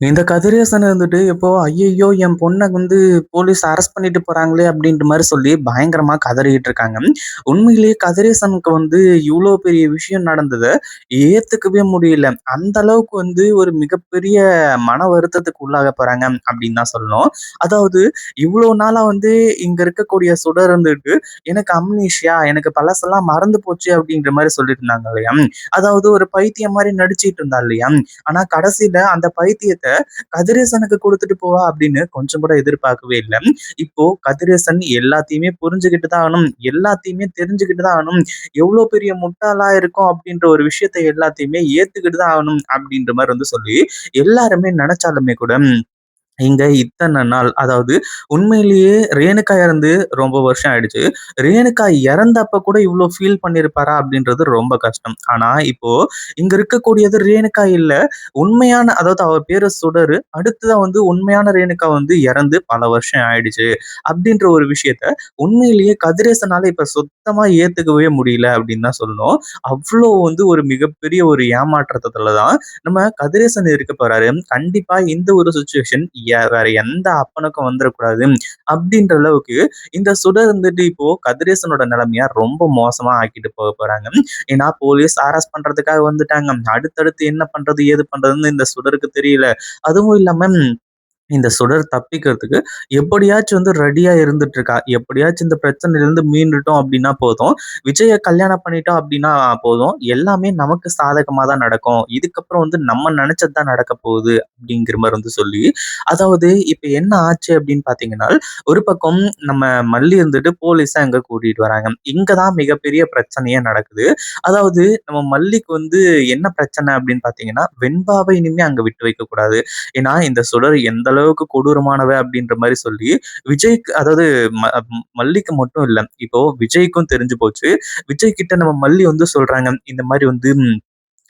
இந்த கதிரேசன் இருந்துட்டு இப்போ ஐயையோ! என் பொண்ண வந்து போலீஸ் அரெஸ்ட் பண்ணிட்டு போறாங்களே! அப்டின்ற மாரி சொல்லி பயங்கரமா கதறிட்டு இருக்காங்க. உண்மையிலேயே கதிரேசனுக்கு வந்து இவ்ளோ பெரிய விஷயம் நடந்தத ஏத்துக்கவே முடியல. அந்த அளவுக்கு வந்து ஒரு மிகப்பெரிய மன வருத்தத்துக்கு உள்ளாக போறாங்க அப்டின்னு தான் சொல்லணும். அதாவது இவ்ளோ நாளா வந்து இங்க இருக்கக்கூடிய சுடர் இருந்துட்டு எனக்கு அம்னீஷியா எனக்கு பழசெல்லாம் மறந்து போச்சு அப்டின்ற மாரி சொல்லிட்டு இருந்தாங்க இல்லையா? அதாவது ஒரு பைத்தியம் மாரி நடிச்சிட்டு இருந்தா இல்லையா? ஆனா கடைசில அந்த பைத்தியத்த கதிரேசனுக்கு குடுத்துட்டு போவா அப்படின்னு கொஞ்சம் கூட எதிர்பார்க்கவே இல்ல. இப்போ கதிரேசன் எல்லாத்தையுமே புரிஞ்சுகிட்டு தான் ஆகணும். எல்லாத்தையுமே தெரிஞ்சுகிட்டு தான் ஆகணும். எவ்வளோ பெரிய முட்டாளா இருக்கோம் அப்படின்ற ஒரு விஷயத்த எல்லாத்தையுமே ஏத்துக்கிட்டு தான் ஆகணும் அப்படின்ற மாரி வந்து சொல்லி எல்லாருமே நெனச்சாலுமே கூட இங்க இத்தன நாள் அதாவது உண்மையிலேயே ரேணுகா இறந்து ரொம்ப வருஷம் ஆயிடுச்சு. ரேணுகா இறந்தப்ப கூட இவ்ளோ ஃபீல் பண்ணியிருப்பாரா? அப்படின்றது ரொம்ப கஷ்டம். ஆனா, இப்போ இங்க இருக்கக்கூடியது ரேணுகா இல்ல. உண்மையான அதாவது அவ பேரு சுடரு. அடுத்ததா வந்து உண்மையான ரேணுகா வந்து இறந்து பல வருஷம் ஆயிடுச்சு. அப்படின்ற ஒரு விஷயத்த உண்மையிலேயே கதிரேசனால இப்ப சுத்தமா ஏத்துக்கவே முடியல அப்படின்னு தான் சொல்லணும். அவ்ளோ வந்து ஒரு மிகப்பெரிய ஒரு ஏமாற்றத்துல தான் நம்ம கதிரேசன் இருக்க போறாரு. கண்டிப்பா இந்த ஒரு சிச்சுவேஷன் வேற எந்த அப்பனுக்கும் வந்துரக்கூடாது. அப்படின்ற அளவுக்கு இந்த சுடர் வந்துட்டு இப்போ கதிரேசனோட நிலைமைய ரொம்ப மோசமா ஆக்கிட்டு போறாங்க. ஏன்னா போலீஸ் அரெஸ்ட் பண்றதுக்காக வந்துட்டாங்க. அடுத்தடுத்து என்ன பண்றது, ஏது பண்றதுன்னு இந்த சுடருக்கு தெரியல. அதுவும் இல்லாம இந்த சுடர் தப்பிக்கிறதுக்கு எப்படியாச்சும் வந்து ரெடியா இருந்துட்டு இருக்கா. எப்படியாச்சும் இந்த பிரச்சனையிலிருந்து மீண்டுட்டோம் அப்படின்னா போதும். விஜய கல்யாணம் பண்ணிட்டோம் அப்படின்னா போதும். எல்லாமே நமக்கு சாதகமா தான் நடக்கும். இதுக்கப்புறம் வந்து நம்ம நினைச்சது தான் நடக்க போகுது அப்படிங்கிற மாரி வந்து சொல்லி, அதாவது இப்ப என்ன ஆச்சு அப்படின்னு பார்த்தீங்கன்னா, ஒரு பக்கம் நம்ம மல்லி இருந்துட்டு போலீஸ அங்க கூட்டிட்டு வராங்க. இங்க தான் மிகப்பெரிய பிரச்சனையே நடக்குது. அதாவது நம்ம மல்லிக்கு வந்து என்ன பிரச்சனை அப்படின்னு பார்த்தீங்கன்னா, வெண்பாவ இனிமே அங்க விட்டு வைக்கக்கூடாது. ஏன்னா இந்த சுடர் எந்த அளவுக்கு கொடூரமானவ அப்படின்ற மாதிரி சொல்லி விஜய்க்கு அதாவது மல்லிக்கு மட்டும் இல்ல இப்போ விஜய்க்கும் தெரிஞ்சு போச்சு. விஜய் கிட்ட நம்ம மல்லி வந்து சொல்றாங்க இந்த மாதிரி வந்து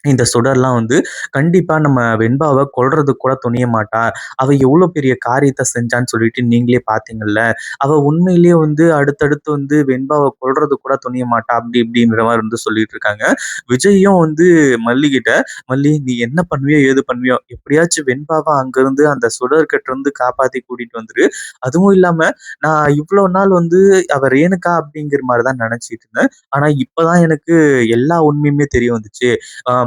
இந்த சுடர்லாம் வந்து கண்டிப்பா நம்ம வெண்பாவ கொல்றதுக்கு கூட துணிய மாட்டா. அவ எவ்வளோ பெரிய காரியத்த செஞ்சான்னு சொல்லிட்டு நீங்களே பார்த்தீங்கல்ல. அவ உண்மையிலேயே வந்து அடுத்தடுத்து வந்து வெண்பாவ கொல்றதுக்கு கூட துணிய மாட்டா. அப்படி இப்படின்ற மாரி வந்து சொல்லிட்டு இருக்காங்க. விஜய்யும் வந்து மல்லிகிட்ட, "மல்லி நீ என்ன பண்ணுவியோ, ஏது பண்ணுவியோ, எப்படியாச்சும் வெண்பாவ அங்கருந்து அந்த சுடர்கிட்ட இருந்து காப்பாத்தி கூட்டிட்டு வந்துரு. அதுவும் இல்லாம நான் இவ்வளோ நாள் வந்து அவ ரேணுகா அப்படிங்கிற மாரி தான் நெனச்சிட்டு இருந்தேன். ஆனா இப்பதான் எனக்கு எல்லா உண்மையுமே தெரிய வந்துச்சு.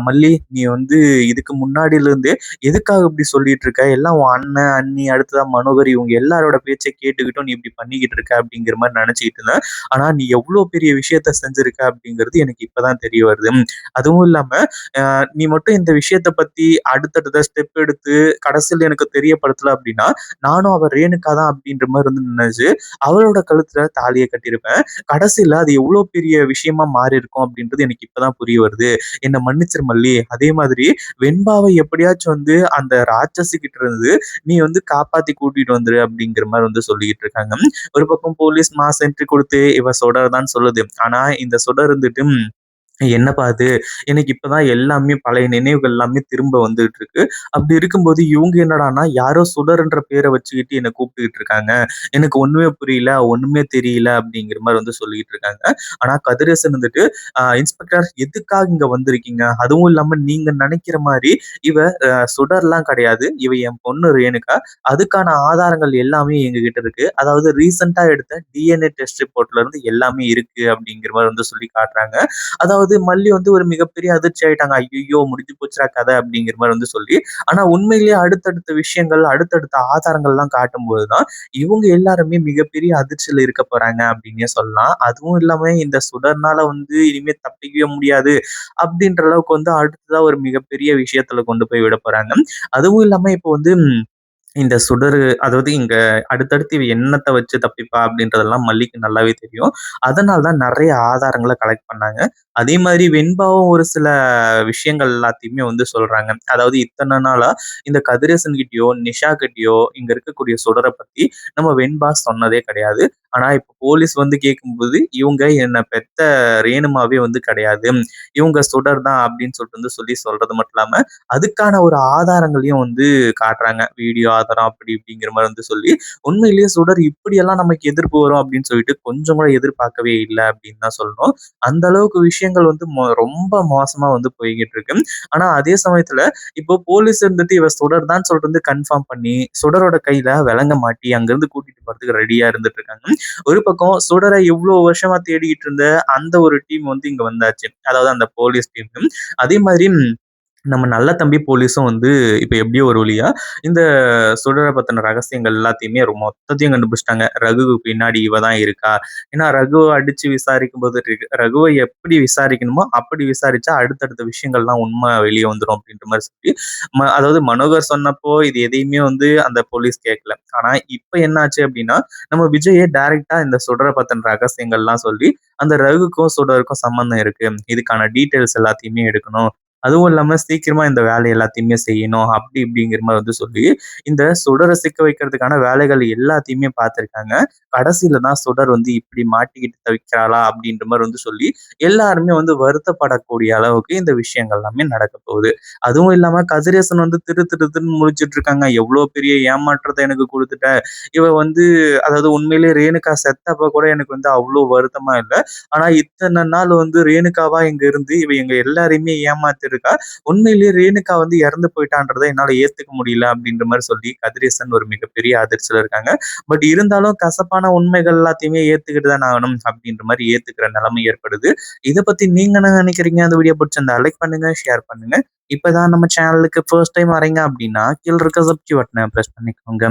மல்லி நீ வந்து இதுக்கு முன்னாடில இருந்தே எதுக்காக இப்படி சொல்லிட்டு இருக்க? எல்லாம் உன் அண்ணன், அண்ணி, அடுத்ததா மனோகர் இவங்க எல்லாரோட பேச்ச கேட்டுக்கிட்டும் நீ இப்படி பண்ணிக்கிட்டு இருக்க அப்படிங்கிற மாரி நினைச்சுக்கிட்டு இருந்தேன். ஆனா நீ எவ்வளோ பெரிய விஷயத்த செஞ்சிருக்க அப்படிங்கிறது எனக்கு இப்பதான் தெரிய வருது. அதுவும் இல்லாம அ நீ மட்டும் இந்த விஷயத்த பத்தி அடுத்தடுத்த ஸ்டெப் எடுத்து கடைசியில எனக்கு தெரியப்படுத்தல அப்படின்னா, நானும் அவ ரேணுகா தான் அப்படின்ற மாரி வந்து நினைச்சு அவளோட கழுத்துல தாலிய கட்டியிருப்பேன். கடைசியில அது எவ்வளோ பெரிய விஷயமா மாறியிருக்கும் அப்படின்றது எனக்கு இப்பதான் புரிய வருது. என்ன மன்னிச்சிரு மல்லி. அதே மாதிரி வெண்பாவை எப்படியாச்சும் வந்து அந்த ராட்சசி கிட்ட இருந்து நீ வந்து காப்பாத்தி கூட்டிட்டு வந்துரு அப்படிங்கிற மாரி வந்து சொல்லிக்கிட்டு இருக்காங்க. ஒரு பக்கம் போலீஸ் மாஸ் என்ட்ரி குடுத்து இவ சுடர் தான் சொல்லுது. ஆனா இந்த சுடர் இருந்துட்டு என்னப்பா இது? எனக்கு இப்பதான் எல்லாமே பழைய நினைவுகள் எல்லாமே திரும்ப வந்துட்டு இருக்கு. அப்படி இருக்கும்போது இவங்க என்னடான்னா, யாரோ சுடர்ன்ற பேர வச்சுக்கிட்டு என்ன கூப்பிட்டுக்கிட்டு இருக்காங்க. எனக்கு ஒண்ணுமே புரியல, ஒண்ணுமே தெரியல அப்படிங்கிற மாரி வந்து சொல்லிட்டு இருக்காங்க. ஆனா கதிரேசன் வந்துட்டு, இன்ஸ்பெக்டர் எதுக்காக இங்க வந்திருக்கீங்க? அதுவும் இல்லாம நீங்க நெனைக்கிற மாரி இவ சுடர்லாம் கிடையாது. இவ என் பொண்ணு ரேணுகா. அதுக்கான ஆதாரங்கள் எல்லாமே எங்ககிட்ட இருக்கு. அதாவது ரீசென்ட்டா எடுத்த டிஎன்ஏ டெஸ்ட் ரிப்போர்ட்ல இருந்து எல்லாமே இருக்கு அப்படிங்கிற மாரி வந்து சொல்லி காட்டுறாங்க. அதாவது மல்லி வந்து ஒரு மிகப்பெரிய அதிர்ச்சி ஆயிட்டாங்க. ஐய்யய்யோ! முடிஞ்சு போச்சுடா கதை அப்படிங்கிற மாரி வந்து சொல்லி. ஆனா உண்மையிலேயே அடுத்தடுத்த விஷயங்கள், அடுத்தடுத்த ஆதாரங்கள்லாம் காட்டும்போது தான், இவங்க எல்லாருமே மிகப்பெரிய அதிர்ச்சியில இருக்க போறாங்க அப்படின்னே சொல்லலாம். அதுவும் இல்லாம இந்த சுடர்னால வந்து இனிமே தப்பிக்கவே முடியாது அப்படின்ற அளவுக்கு வந்து அடுத்ததா ஒரு மிகப்பெரிய விஷயத்துல கொண்டு போய் விட போறாங்க. அதுவும் இல்லாம இப்போ வந்து இந்த சுடரு அதாவது இங்க அடுத்தடுத்து இவ என்னத்த வச்சு தப்பிப்பா அப்படின்றதெல்லாம் மல்லிக்கு நல்லாவே தெரியும். அதனால தான் நெறைய ஆதாரங்கள கலெக்ட் பண்ணாங்க. அதே மாதிரி வெண்பாவும் ஒரு சில விஷயங்கள் எல்லாத்தையுமே வந்து சொல்றாங்க. அதாவது இத்தன நாளா இந்த கதிரேசன் கிட்டயோ, நிஷா கிட்டயோ இங்க இருக்கக்கூடிய சுடர பத்தி நம்ம வெண்பா சொன்னதே கிடையாது. ஆனா இப்ப போலீஸ் வந்து கேட்கும்போது, இவங்க என்ன பெத்த ரேணுமாவே வந்து கிடையாது. இவங்க சுடர் தான் அப்படின்னு சொல்லிட்டு வந்து சொல்றது மட்டும் இல்லாம, அதுக்கான ஒரு ஆதாரங்களையும் வந்து காட்டுறாங்க. வீடியோ ஆதரம் அப்படி இப்படிங்கிற மாரி வந்து சொல்லி, உண்மையிலேயே சுடர் இப்படியெல்லாம் நமக்கு எதிர்ப்பு வரும் அப்படின்னு சொல்லிட்டு கொஞ்சம் கூட எதிர்பார்க்கவே இல்ல அப்படின்னு தான் சொல்லணும். அந்த அளவுக்கு விஷயங்கள் வந்து ரொம்ப மோசமா வந்து போய்க்கிட்டு இருக்கு. ஆனா அதே சமயத்துல இப்போ போலீஸ் இருந்துட்டு இவ சுடர் தான் சொல்றது கன்ஃபார்ம் பண்ணி, சுடரோட கையில விலங்க மாட்டி அங்கிருந்து கூட்டிட்டு போறதுக்கு ரெடியா இருந்துட்டு இருக்காங்க. ஒரு பக்கம் சுடர இவ்ளோ வருஷமா தேடிக்கிட்டு இருந்த அந்த ஒரு டீம் வந்து இங்க வந்தாச்சு. அதாவது அந்த போலீஸ் டீம். அதே மாதிரி நம்ம நல்ல தம்பி போலீஸும் வந்து இப்ப எப்படியோ ஒரு வழியா இந்த சுடர பத்தின ரகசியங்கள் எல்லாத்தையுமே மொத்தத்தையும் கண்டுபிடிச்சுட்டாங்க. ரகுவுக்கு பின்னாடி இவ தான் இருக்கா. ஏன்னா ரகுவ அடிச்சு விசாரிக்கும்போது ரகுவ எப்படி விசாரிக்கணுமோ அப்படி விசாரிச்சா அடுத்தடுத்த விஷயங்கள்லாம் உண்மை வெளிய வந்துரும் அப்படின்ற மாரி சொல்லி, அதாவது மனோகர் சொன்னப்போ இது எதையுமே வந்து அந்த போலீஸ் கேட்கல. ஆனா இப்ப என்னாச்சு அப்படின்னா, நம்ம விஜயே டைரக்ட்டா இந்த சுடர பத்தின ரகசியங்கள்லாம் சொல்லி, அந்த ரகுக்கும் சுடருக்கும் சம்மந்தம் இருக்கு. இதுக்கான டீட்டெயில்ஸ் எல்லாத்தையுமே எடுக்கணும். அதுவும் இல்லாம சீக்கிரமா இந்த வேலை எல்லாத்தையுமே செய்யணும். அப்படி இப்படிங்கிற மாரி வந்து சொல்லி, இந்த சுடர சிக்க வைக்கிறதுக்கான வேலைகள் எல்லாத்தையுமே பார்த்திருக்காங்க. கடைசில தான் சுடர் வந்து இப்படி மாட்டிக்கிட்டு தவிக்கிறாளா? அப்படின்ற மாரி வந்து சொல்லி, எல்லாருமே வந்து வருத்தப்படக்கூடிய அளவுக்கு இந்த விஷயங்கள் எல்லாமே நடக்க போகுது. அதுவும் இல்லாம கதிரேசன் வந்து திரு திரு திருன்னு முழிச்சுட்டு இருக்காங்க. எவ்வளோ பெரிய ஏமாற்றத்த எனக்கு குடுத்துட்ட. இவ வந்து அதாவது உண்மையிலேயே ரேணுகா செத்தப்ப கூட எனக்கு வந்து அவ்வளோ வருத்தமா இல்ல. ஆனா இத்தன நாள் வந்து ரேணுகாவா இங்க இருந்து இவ எங்க எல்லாரையுமே ஏமாத்திருக்கா. உண்மையிலேயே ரேணுகா வந்து இறந்து போயிட்டான்றத என்னால ஏத்துக்க முடியல அப்படின்ற மாரி சொல்லி கதிரேசன் ஒரு மிகப்பெரிய அதிர்ச்சியில இருக்காங்க. பட் இருந்தாலும் கசப்பான உண்மைகள் எல்லாத்தையுமே ஏத்துக்கிட்டு தான் ஆகணும் அப்படின்ற மாரி ஏத்துக்கிற நிலைமை ஏற்படுது. இத பத்தி நீங்க என்ன நினைக்கிறீங்க? அந்த வீடியோ பிடிச்சிருந்தா லைக் பண்ணுங்க, ஷேர் பண்ணுங்க. இப்பதான் நம்ம சேனலுக்கு ஃபர்ஸ்ட் டைம் வரீங்க அப்படின்னா, கீழ இருக்க சப்ஸ்கிரைப் பட்டன பிரஸ் பண்ணிக்கோங்க.